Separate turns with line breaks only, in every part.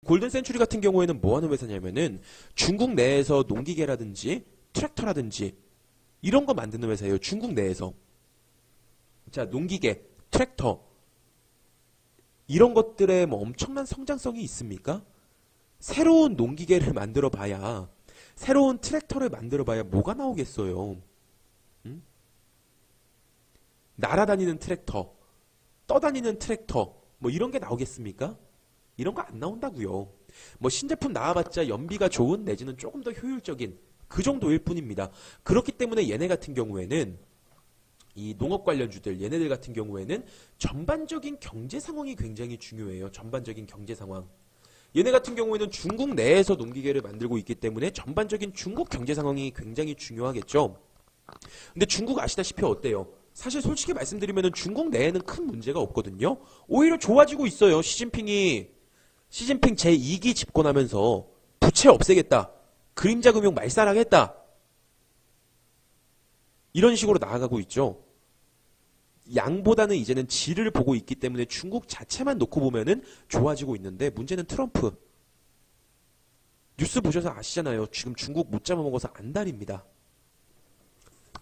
골든 센츄리 같은 경우에는 뭐 하는 회사냐면은 중국 내에서 농기계라든지 트랙터라든지 이런 거 만드는 회사예요. 중국 내에서. 자, 농기계, 트랙터 이런 것들에 뭐 엄청난 성장성이 있습니까? 새로운 농기계를 만들어 봐야, 새로운 트랙터를 만들어 봐야 뭐가 나오겠어요. 응? 날아다니는 트랙터, 떠다니는 트랙터 뭐 이런 게 나오겠습니까? 이런 거 안 나온다고요. 뭐 신제품 나와봤자 연비가 좋은 내지는 조금 더 효율적인 그 정도일 뿐입니다. 그렇기 때문에 얘네 같은 경우에는 이 농업 관련주들 얘네들 같은 경우에는 전반적인 경제 상황이 굉장히 중요해요. 전반적인 경제 상황. 얘네 같은 경우에는 중국 내에서 농기계를 만들고 있기 때문에 전반적인 중국 경제 상황이 굉장히 중요하겠죠. 근데 중국 아시다시피 어때요? 사실 솔직히 말씀드리면 중국 내에는 큰 문제가 없거든요. 오히려 좋아지고 있어요. 시진핑 제2기 집권하면서 부채 없애겠다. 그림자 금융 말살하겠다. 이런 식으로 나아가고 있죠. 양보다는 이제는 질을 보고 있기 때문에 중국 자체만 놓고 보면은 좋아지고 있는데 문제는 트럼프. 뉴스 보셔서 아시잖아요. 지금 중국 못 잡아먹어서 안달입니다.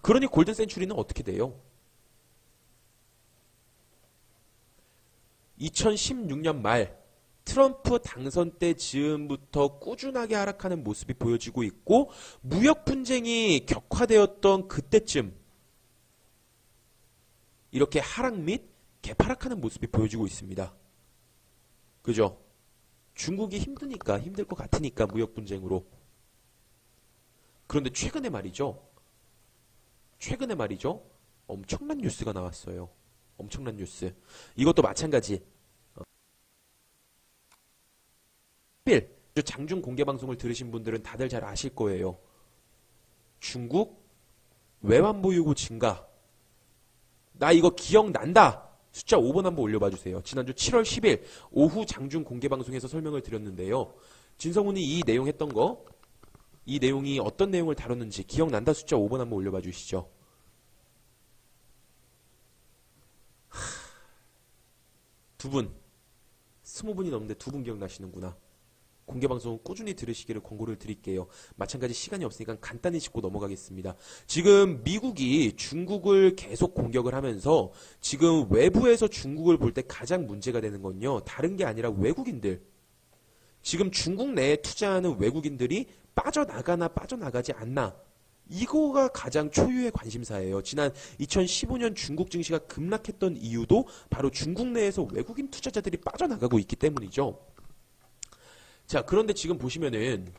그러니 골든 센츄리는 어떻게 돼요? 2016년 말 트럼프 당선 때 즈음부터 꾸준하게 하락하는 모습이 보여지고 있고 무역 분쟁이 격화되었던 그때쯤 이렇게 하락 및 개파락하는 모습이 보여지고 있습니다. 그죠? 중국이 힘드니까 힘들 것 같으니까 무역 분쟁으로. 그런데 최근에 말이죠. 엄청난 뉴스가 나왔어요. 엄청난 뉴스. 이것도 마찬가지. 장중 공개 방송을 들으신 분들은 다들 잘 아실 거예요. 중국 외환 보유고 증가. 나 이거 기억난다. 숫자 5번 한번 올려봐 주세요. 지난주 7월 10일 오후 장중 공개 방송에서 설명을 드렸는데요. 진성훈이 이 내용 했던 거, 이 내용이 어떤 내용을 다뤘는지 기억난다 숫자 5번 한번 올려봐 주시죠. 두 분, 20분이 넘는데 두 분 기억나시는구나. 공개방송 꾸준히 들으시기를 권고를 드릴게요. 마찬가지 시간이 없으니까 간단히 짚고 넘어가겠습니다. 지금 미국이 중국을 계속 공격을 하면서 지금 외부에서 중국을 볼 때 가장 문제가 되는 건요. 다른 게 아니라 외국인들. 지금 중국 내에 투자하는 외국인들이 빠져나가나 빠져나가지 않나. 이거가 가장 초유의 관심사예요. 지난 2015년 중국 증시가 급락했던 이유도 바로 중국 내에서 외국인 투자자들이 빠져나가고 있기 때문이죠. 자, 그런데 지금 보시면은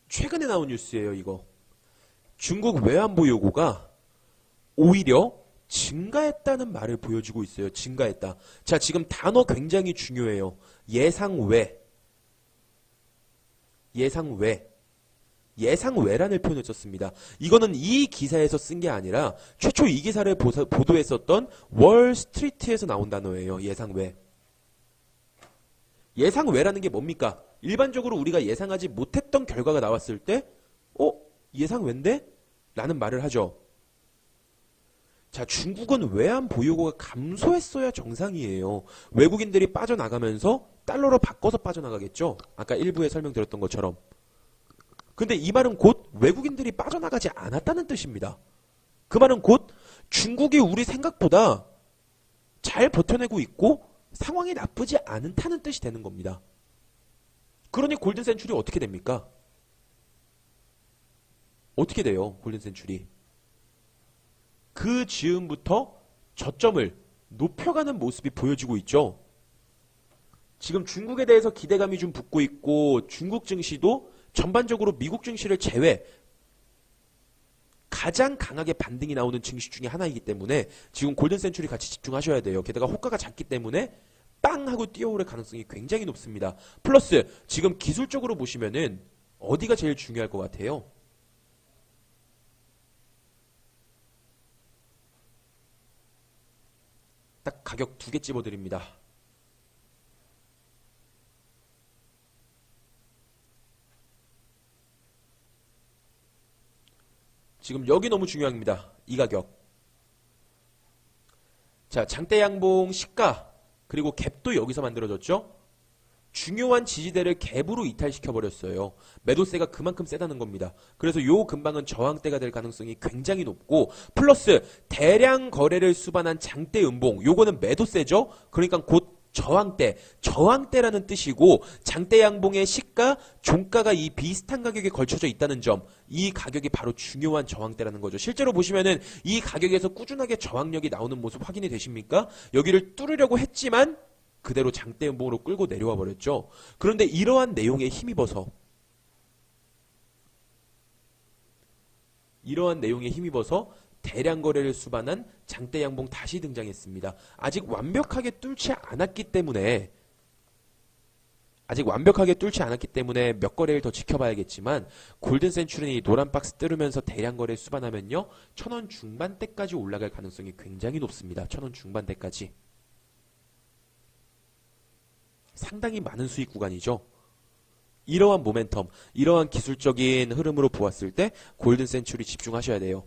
최근에 나온 뉴스예요, 이거. 중국 외환보 요구가 오히려 증가했다는 말을 보여주고 있어요. 증가했다. 자, 지금 단어 굉장히 중요해요. 예상외. 예상외라는 표현을 썼습니다. 이거는 이 기사에서 쓴 게 아니라 최초 이 기사를 보도했었던 월스트리트에서 나온 단어예요. 예상외. 예상외라는 게 뭡니까? 일반적으로 우리가 예상하지 못했던 결과가 나왔을 때 예상외인데? 라는 말을 하죠. 자, 중국은 외환 보유고가 감소했어야 정상이에요. 외국인들이 빠져나가면서 달러로 바꿔서 빠져나가겠죠. 아까 일부에 설명드렸던 것처럼. 근데 이 말은 곧 외국인들이 빠져나가지 않았다는 뜻입니다. 그 말은 곧 중국이 우리 생각보다 잘 버텨내고 있고 상황이 나쁘지 않다는 뜻이 되는 겁니다. 그러니 골든 센츄리 어떻게 됩니까? 어떻게 돼요? 골든 센츄리. 그 즈음부터 저점을 높여가는 모습이 보여지고 있죠. 지금 중국에 대해서 기대감이 좀 붙고 있고 중국 증시도 전반적으로 미국 증시를 제외 가장 강하게 반등이 나오는 증시 중에 하나이기 때문에 지금 골든 센츄리 같이 집중하셔야 돼요. 게다가 호가가 작기 때문에 빵 하고 뛰어오를 가능성이 굉장히 높습니다. 플러스 지금 기술적으로 보시면은 어디가 제일 중요할 것 같아요? 딱 가격 2개 집어드립니다. 지금 여기 너무 중요합니다. 이 가격. 자, 장대 양봉 시가 그리고 갭도 여기서 만들어졌죠. 중요한 지지대를 갭으로 이탈시켜 버렸어요. 매도세가 그만큼 세다는 겁니다. 그래서 요 근방은 저항대가 될 가능성이 굉장히 높고, 플러스 대량 거래를 수반한 장대 음봉, 요거는 매도세죠. 그러니까 곧 저항대라는 뜻이고, 장대 양봉의 시가, 종가가 이 비슷한 가격에 걸쳐져 있다는 점, 이 가격이 바로 중요한 저항대라는 거죠. 실제로 보시면은 이 가격에서 꾸준하게 저항력이 나오는 모습 확인이 되십니까? 여기를 뚫으려고 했지만 그대로 장대 음봉으로 끌고 내려와 버렸죠. 그런데 이러한 내용에 힘입어서 대량 거래를 수반한 장대 양봉 다시 등장했습니다. 아직 완벽하게 뚫지 않았기 때문에 몇 거래를 더 지켜봐야겠지만, 골든 센츄리는 이 노란 박스 뚫으면서 대량 거래를 수반하면요, 1,000원 중반대까지 올라갈 가능성이 굉장히 높습니다. 1,000원 중반대까지. 상당히 많은 수익 구간이죠. 이러한 모멘텀, 이러한 기술적인 흐름으로 보았을 때 골든 센츄리 집중하셔야 돼요.